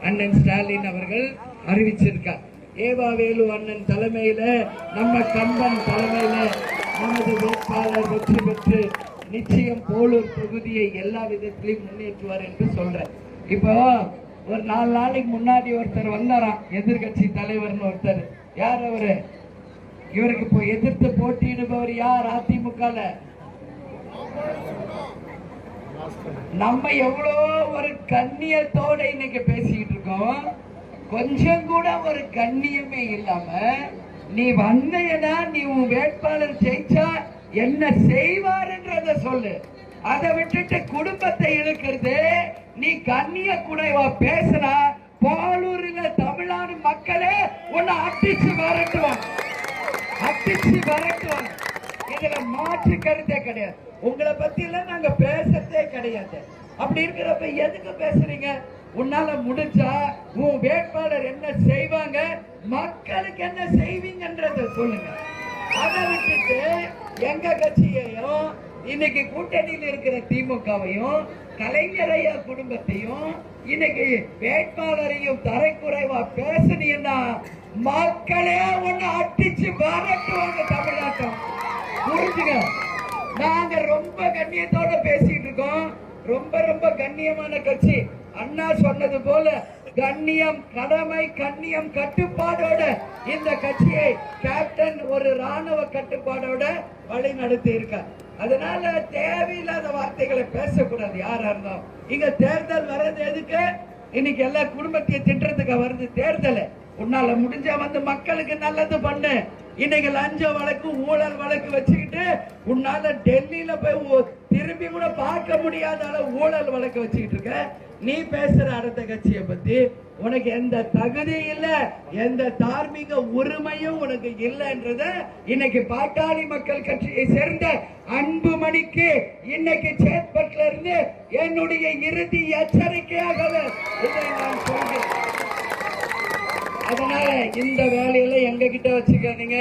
அண்ணன் ஸ்டாலின் அவர்கள் அறிவிச்சிருக்கார். ஏவாவேலு அண்ணன் தலைமையில, நம்ம கம்பன் தலைமையில நமது வேட்பாளர் வெற்றி பெற்று நிச்சயம் போலூர் தொகுதியை எல்லா விதத்திலையும் முன்னேற்றுவார் என்று சொல்றேன். இப்போ ஒரு 4 நாளைக்கு முன்னாடி ஒருத்தர் வந்தாராம், எதிர்கட்சி தலைவர்னு ஒருத்தர். யார் அவரு? இவருக்கு இப்போ எதிர்த்து போட்டியிடுபவர் யார்? அதிமுக நம்ம எவ்வளோ ஒரு கண்ணியத்தோட இன்னைக்கு பேசிக்கிட்டு இருக்கோம். கொஞ்சம் கூட ஒரு கண்ணியமே இல்லாம நீ வந்தேனா, நீ உன் வேட்பாளர் ஜெயிச்சா என்ன செய்வார்ன்றத சொல்லு. அதை விட்டுட்டு குடும்பத்தை இழுக்கிறது. நீ கண்ணிய குறைவா பேசினா போலூர்ல தமிழ்நாடு மக்களே உன்னை அடிச்சு வரட்டுவாங்க, அடிச்சு வரட்டுவாங்க. இதுல மாற்று கருத்தே கிடையாது. உங்களை பத்தி எல்லாம் நாங்க பேசத்தே கிடையாது. அப்படி இருக்கிறப்ப எதுக்கு பேசுறீங்க? உன்னால முடிஞ்சா உன் வேட்பாளர் என்ன செய்வாங்க, மக்களுக்கு என்ன செய்வீங்கன்றத சொல்லுங்க. அதை விட்டுட்டு எங்க கட்சியையும் இன்னைக்கு கூட்டணியில் இருக்கிற திமுகவையும் கலைஞரையா குடும்பத்தையும் இன்னைக்கு வேட்பாளரையும் தரைக்குறைவா பேசுனீங்கன்னா மக்களே ஒண்ணு அடிச்சு வரட்டுவாங்க. தமிழ்நாட்டம் புரிஞ்சுங்க. நாங்க ரொம்ப கண்ணியத்தோட பேசிட்டு இருக்கோம். ரொம்ப ரொம்ப கண்ணியமான கட்சி. அண்ணா சொன்னது போல கண்ணியம், கடமை, கண்ணியம், கட்டுப்பாடோட இந்த கட்சியை கேப்டன் ஒரு ராணுவ கட்டுப்பாடோட வழி நடத்தி இருக்கார். அதனால தேவையில்லாத வார்த்தைகளை பேசக்கூடாது. யாரா இருந்தாலும் இங்க தேர்தல் வர்றது எதுக்கு? இன்னைக்கு எல்லா குடும்பத்தையும் திட்டுறதுக்கு வருது தேர்தல். உன்னால முடிஞ்ச வந்து மக்களுக்கு நல்லது பண்ணு. இன்னைக்கு லஞ்ச வழக்கு, ஊழல் வழக்கு வச்சுக்கிட்டு உன்னால டெல்லியில போய் திரும்பி கூட பார்க்க முடியாத அளவு ஊழல் வழக்கு வச்சுக்கிட்டு இருக்க. நீ பேசுற அடுத்த கட்சியை பத்தி உனக்கு எந்த தகுதி இல்ல, எந்த தார்மீக உரிமையும் உனக்கு இல்லைன்றத இன்னைக்கு பாட்டாளி மக்கள் கட்சியை சேர்ந்த அன்புமணிக்கு இன்னைக்கு சேத்பட்ல இருந்து என்னுடைய இறுதி எச்சரிக்கையாக இதை நான் சொல்கிறேன். அதனால இந்த வேலையில எங்க கிட்ட வச்சுக்காதீங்க.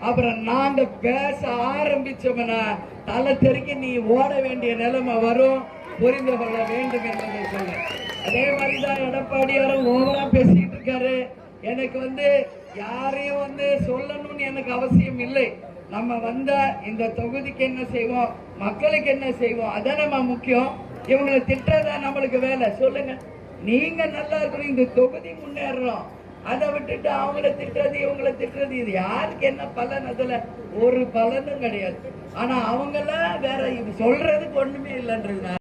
அப்புறம் நாங்க பேச ஆரம்பிச்சோம்னா தலை தெறிக்க நீ ஓட வேண்டிய நிலைமை வரும். புரிந்து கொள்ள வேண்டும் என்பதை சொல்ல. அதே மாதிரிதான் எடப்பாடியாரும் ஓவரா பேசிட்டு இருக்காரு. எனக்கு யாரையும் சொல்லணும்னு எனக்கு அவசியம் இல்லை. நம்ம வந்த இந்த தொகுதிக்கு என்ன செய்வோம், மக்களுக்கு என்ன செய்வோம், அதான் நம்ம முக்கியம். இவங்களை திட்டதா நம்மளுக்கு வேலை. சொல்லுங்க, நீங்க நல்லா இருக்கணும், இந்த தொகுதி முன்னேறணும். அதை விட்டுட்டு அவங்கள திட்டுறது இவங்களை திட்டுறது, இது யாருக்கு என்ன பலன்? அதுல ஒரு பலனும் கிடையாது. ஆனா அவங்கள வேற சொல்றதுக்கு ஒண்ணுமே இல்லைன்றது.